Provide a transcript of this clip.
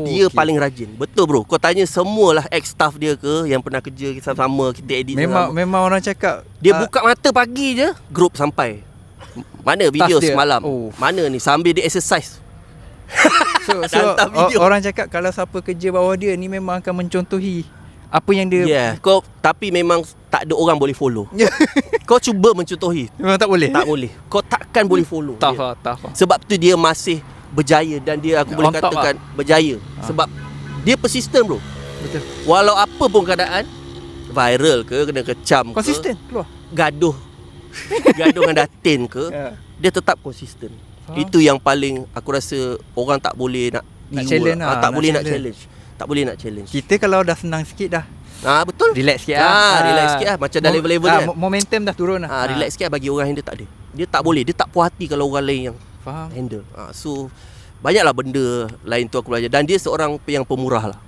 Dia paling rajin. Betul bro. Kau tanya semualah ex-staff dia ke yang pernah kerja sama-sama, kita edit sama. Memang orang cakap Dia buka mata pagi je, group sampai. Mana video semalam? Mana ni sambil dia exercise. So orang cakap kalau siapa kerja bawah dia ni memang akan mencontohi apa yang dia kau tapi memang tak ada orang boleh follow. Kau cuba mencontohi, memang tak boleh. Tak boleh. Kau takkan boleh follow. Tough. Sebab tu dia masih berjaya dan dia aku boleh katakan berjaya sebab dia persistent bro. Betul. Walau apa pun keadaan, viral ke, kena kecam ke, konsisten keluar. Gaduh dengan Datin ke, dia tetap konsisten. Itu yang paling aku rasa orang tak boleh nak challenge lah. Tak boleh nak challenge. Kita kalau dah senang sikit dah. Betul. Relax sikit relax sikit lah. Macam dah level-level kan. Momentum dah turun lah. Relax sikit bagi orang yang dia tak ada. Dia tak boleh, dia tak puas hati kalau orang lain yang faham. handle. So banyaklah benda lain tu aku belajar dan dia seorang yang pemurah lah.